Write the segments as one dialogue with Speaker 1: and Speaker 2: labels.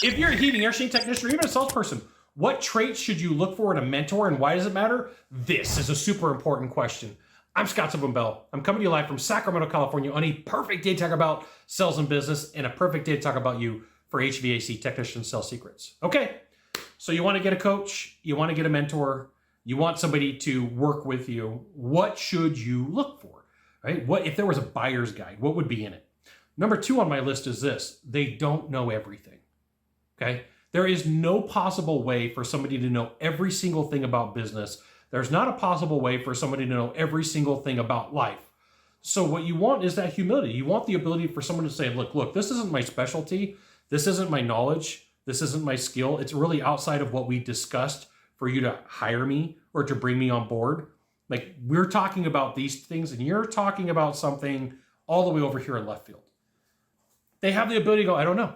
Speaker 1: If you're a heating, air conditioning technician, or even a salesperson, what traits should you look for in a mentor and why does it matter? This is a super important question. I'm Scott Bell. I'm coming to you live from Sacramento, California on a perfect day to talk about sales and business and a perfect day to talk about you for HVAC technician sales secrets. Okay, so you want to get a coach, you want to get a mentor, you want somebody to work with you. What should you look for, right? What if there was a buyer's guide, what would be in it? Number 2 on my list is this: they don't know everything, okay? There is no possible way for somebody to know every single thing about business. There's not a possible way for somebody to know every single thing about life. So what you want is that humility. You want the ability for someone to say, look, this isn't my specialty. This isn't my knowledge. This isn't my skill. It's really outside of what we discussed for you to hire me or to bring me on board. Like, we're talking about these things and you're talking about something all the way over here in left field. They have the ability to go, I don't know,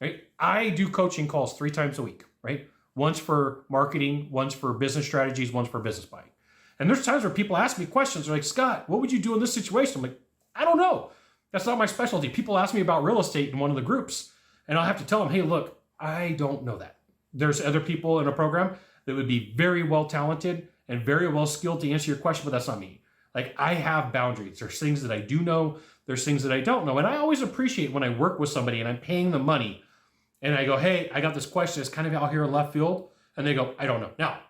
Speaker 1: right? I do coaching calls 3 times a week, right? Once for marketing, once for business strategies, once for business buying. And there's times where people ask me questions. They're like, Scott, what would you do in this situation? I'm like, I don't know. That's not my specialty. People ask me about real estate in one of the groups, and I'll have to tell them, hey, look, I don't know that. There's other people in a program that would be very well talented and very well skilled to answer your question, but that's not me. Like, I have boundaries. There's things that I do know. There's things that I don't know. And I always appreciate when I work with somebody and I'm paying them money and I go, hey, I got this question. It's kind of out here in left field. And they go, I don't know. Now,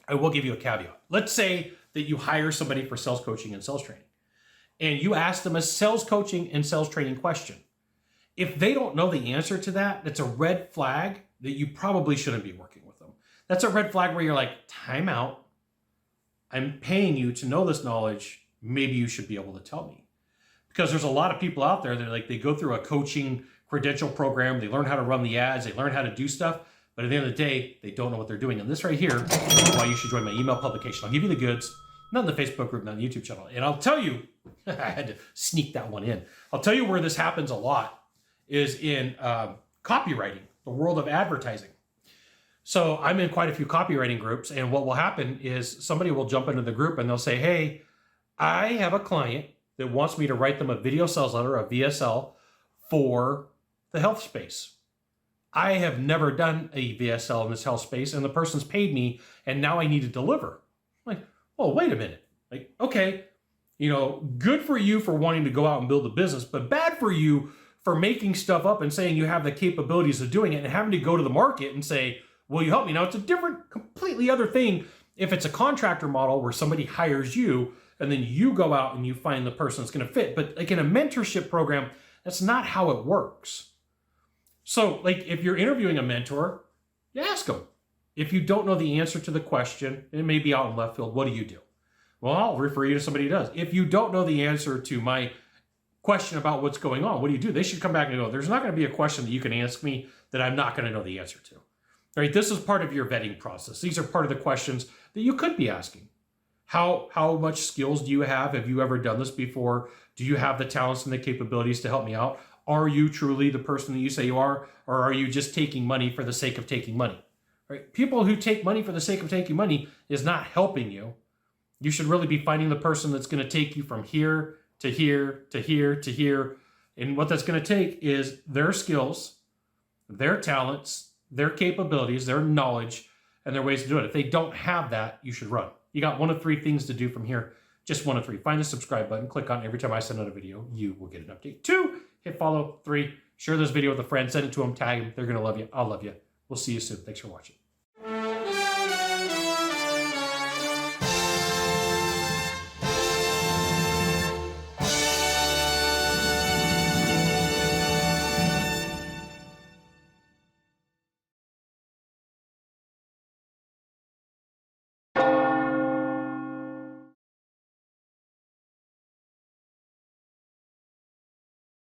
Speaker 1: I will give you a caveat. Let's say that you hire somebody for sales coaching and sales training, and you ask them a sales coaching and sales training question. If they don't know the answer to that, that's a red flag that you probably shouldn't be working with them. That's a red flag where you're like, time out. I'm paying you to know this knowledge. Maybe you should be able to tell me. Because there's a lot of people out there that like, they go through a coaching credential program. They learn how to run the ads. They learn how to do stuff. But at the end of the day, they don't know what they're doing. And this right here is why you should join my email publication. I'll give you the goods, not in the Facebook group, not in the YouTube channel. And I'll tell you, I had to sneak that one in. I'll tell you where this happens a lot is in copywriting, the world of advertising. So I'm in quite a few copywriting groups. And what will happen is somebody will jump into the group and they'll say, hey, I have a client that wants me to write them a video sales letter, a VSL, for the health space. I have never done a VSL in this health space, and the person's paid me, and now I need to deliver. I'm like, oh, wait a minute. Like, okay, good for you for wanting to go out and build a business, but bad for you for making stuff up and saying you have the capabilities of doing it and having to go to the market and say, will you help me? Now, it's a different, completely other thing if it's a contractor model where somebody hires you and then you go out and you find the person that's going to fit. But like in a mentorship program, that's not how it works. So like if you're interviewing a mentor, you ask them. If you don't know the answer to the question, it may be out in left field, what do you do? Well, I'll refer you to somebody who does. If you don't know the answer to my question about what's going on, what do you do? They should come back and go, there's not going to be a question that you can ask me that I'm not going to know the answer to. Right? This is part of your vetting process. These are part of the questions that you could be asking. How much skills do you have? Have you ever done this before? Do you have the talents and the capabilities to help me out? Are you truly the person that you say you are? Or are you just taking money for the sake of taking money? Right? People who take money for the sake of taking money is not helping you. You should really be finding the person that's going to take you from here to here to here to here. And what that's going to take is their skills, their talents, their capabilities, their knowledge, and their ways to do it. If they don't have that, you should run. You got 1 of 3 things to do from here. Just 1 of 3. Find the subscribe button. Click on it. Every time I send out a video, you will get an update. 2, hit follow. 3, share this video with a friend. Send it to them. Tag them. They're going to love you. I'll love you. We'll see you soon. Thanks for watching.